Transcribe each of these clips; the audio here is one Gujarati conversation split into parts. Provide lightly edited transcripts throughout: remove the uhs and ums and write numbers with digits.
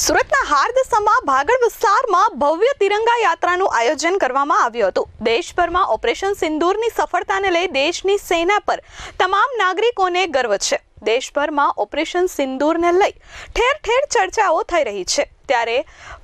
સુરતના હાર્દસમાં ભાગળ વિસ્તારમાં ભવ્ય તિરંગા યાત્રાનું આયોજન કરવામાં આવ્યું હતું। દેશભરમાં ઓપરેશન સિંદૂરની સફળતાને લઈ દેશની સેના પર તમામ નાગરિકોને ગર્વ છે। દેશભરમાં ઓપરેશન સિંદૂરને લઈ ઠેર ઠેર ચર્ચાઓ થઈ રહી છે। ત્યારે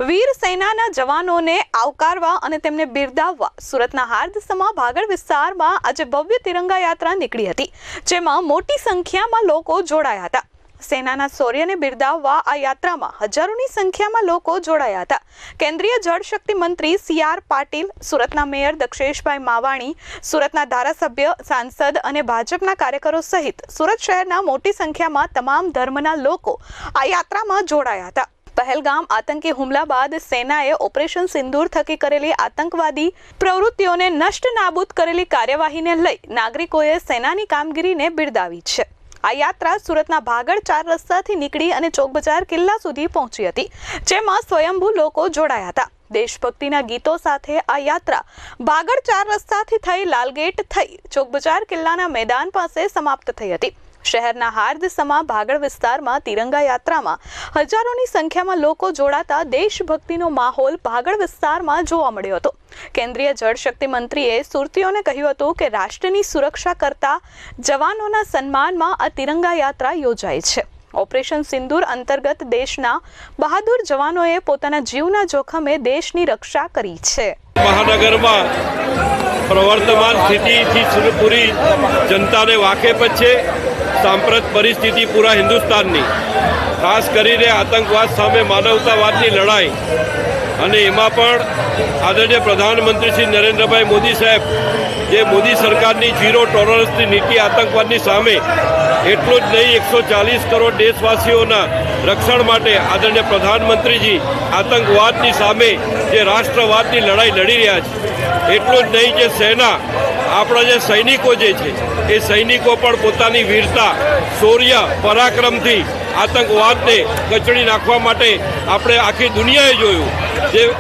વીર સેનાના જવાનોને આવકારવા અને તેમને બિરદાવવા સુરતના હાર્દસમાં ભાગળ વિસ્તારમાં આજે ભવ્ય તિરંગા યાત્રા નીકળી હતી, જેમાં મોટી સંખ્યામાં લોકો જોડાયા હતા। સેનાના શૌર્યને બિરદાવવા આ યાત્રામાં હજારોની સંખ્યામાં લોકો જોડાયા હતા। કેન્દ્રીય જળશક્તિ મંત્રી CR પાટીલ, સુરતના મેયર દક્ષેશભાઈ માવાણી, સુરતના ધારાસભ્ય, સાંસદ અને ભાજપના કાર્યકરો સહિત સુરત શહેરના મોટી સંખ્યામાં તમામ ધર્મના લોકો આ યાત્રામાં જોડાયા હતા। પહેલગામ આતંકી હુમલા બાદ સેનાએ ઓપરેશન સિંદૂર થકી કરેલી આતંકવાદી પ્રવૃત્તિઓને નષ્ટ નાબૂદ કરેલી કાર્યવાહીને લઈ નાગરિકોએ સેનાની કામગીરીને બિરદાવી છે। આ યાત્રા સુરતના ભાગળ 4 રસ્તાથી નીકળી અને ચોક બજાર કિલ્લા સુધી પહોંચી હતી, જેમાં સ્વયંભૂ લોકો જોડાયા હતા। દેશભક્તિના ગીતો સાથે આ યાત્રા ભાગળ 4 રસ્તાથી થઈ લાલગેટ થઈ ચોક બજાર કિલ્લાના મેદાન પાસે સમાપ્ત થઈ હતી। શહેરના હાર્દસમાં ભાગળ વિસ્તારમાં તિરંગા યાત્રામાં હજારોની સંખ્યામાં લોકો જોડાતા દેશભક્તિનો માહોલ ભાગળ વિસ્તારમાં જોવા મળ્યો હતો। કેન્દ્રીય જળશક્તિ મંત્રીએ સુરતીઓને કહ્યું હતું કે રાષ્ટ્રની સુરક્ષા કરતા જવાનોના સન્માનમાં આ તિરંગા યાત્રા યોજાઈ છે। ઓપરેશન સિંદૂર અંતર્ગત દેશના બહાદુર જવાનોએ પોતાના જીવના જોખમે દેશની રક્ષા કરી છે। મહાનગરમાં પ્રવર્તમાન સ્થિતિથી પૂરી જનતાને વાકેફ છે। સાંપ્રત પરિસ્થિતિ પૂરા હિન્દુસ્તાનની, ખાસ કરીને આતંકવાદ સામે માનવતાવાદની લડાઈ અને એમાં પણ આદરણીય પ્રધાનમંત્રી શ્રી નરેન્દ્રભાઈ મોદી સાહેબ જે મોદી સરકારની ઝીરો ટોલરન્સની નીતિ આતંકવાદની સામે એટલું જ નહીં 140 કરોડ દેશવાસીઓના રક્ષણ માટે આદરણીય પ્રધાનમંત્રીજી આતંકવાદની સામે જે રાષ્ટ્રવાદની લડાઈ લડી રહ્યા છે, એટલું જ નહીં જે સેના આપણા જે સૈનિકો જે છે એ સૈનિકો પણ પોતાની વીરતા, શૌર્ય, પરાક્રમથી આતંકવાદને કચડી નાખવા માટે આપણે આખી દુનિયાએ જોયું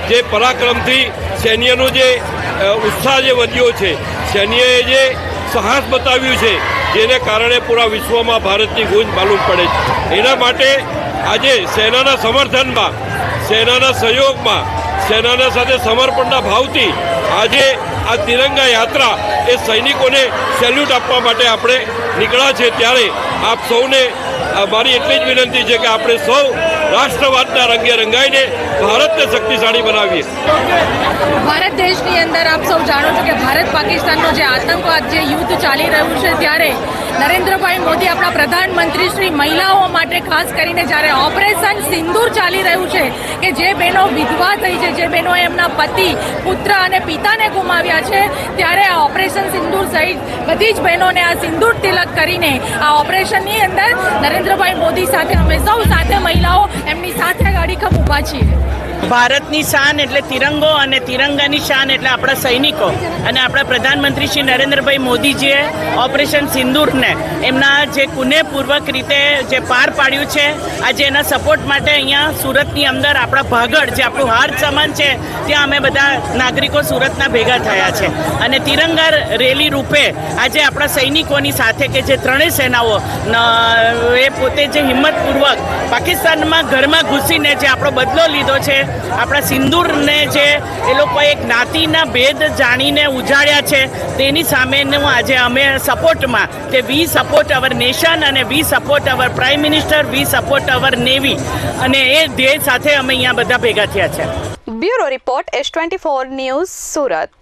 જે પરાક્રમથી સૈન્યનો જે ઉત્સાહ જે વધ્યો છે, સૈન્યએ જે સાહસ બતાવ્યું છે, જેને કારણે પૂરા વિશ્વમાં ભારતની ગૂંજ માલુમ પડે છે। એના માટે આજે સેનાના સમર્થનમાં, સેનાના સહયોગમાં, સેનાના સાથે સમર્પણના ભાવથી આજે આ તિરંગા યાત્રા એ સૈનિકોને સેલ્યુટ આપવા માટે આપણે નીકળ્યા છે। ત્યારે આપ સૌને મારી એટલી જ વિનંતી છે કે આપણે સૌ રાષ્ટ્રવાદના રંગે રંગાઈને ભારતને શક્તિશાળી બનાવીએ। ભારત દેશની અંદર આપ સૌ જાણો છો કે ભારત પાકિસ્તાનનો જે આતંકવાદ જે યુદ્ધ ચાલી રહ્યું છે, ત્યારે નરેન્દ્રભાઈ મોદી આપણા પ્રધાનમંત્રી શ્રી મહિલાઓ માટે ખાસ કરીને જ્યારે ઓપરેશન સિંદૂર ચાલી રહ્યું છે કે જે બહેનો વિધવા થઈ છે, જે બહેનોએ એમના પતિ, પુત્ર અને પિતાને ગુમાવ્યા છે, ત્યારે આ ઓપરેશન સિંદૂર સહિત બધી જ બહેનોને આ સિંદૂર તિલક કરીને આ ઓપરેશનની અંદર નરેન્દ્રભાઈ મોદી સાથે અમે સૌ સાથે મહિલાઓ એમની સાથે અડીખમ ઊભા છીએ। ભારતની શાન એટલે તિરંગો અને તિરંગાની શાન એટલે આપણા સૈનિકો અને આપણા પ્રધાનમંત્રી શ્રી નરેન્દ્રભાઈ મોદીજીએ ઓપરેશન સિંદૂરને એમના જે કુનેપૂર્વક રીતે જે પાર પાડ્યું છે, આજે એના સપોર્ટ માટે અહીંયા સુરતની અંદર આપણા ભાગળ જે આપણું હાર્દ સમાન છે ત્યાં અમે બધા નાગરિકો સુરતના ભેગા થયા છે અને તિરંગા રેલી રૂપે આજે આપણા સૈનિકોની સાથે કે જે ત્રણેય સેનાઓ એ પોતે જે હિંમતપૂર્વક પાકિસ્તાનમાં ઘરમાં ઘૂસીને જે આપણો બદલો લીધો છે, આપણા સિંદૂરને જે એ લોકોએ જ્ઞાતિના ભેદ જાણીને ઉજાડ્યા છે, તેની સામેનું આજે અમે સપોર્ટમાં કે વી સપોર્ટ અવર નેશન અને we support our prime minister, we support our navy અને એ ધ્યેય સાથે અમે અહીંયા બધા ભેગા થયા છે। Bureau report S24 news, Surat.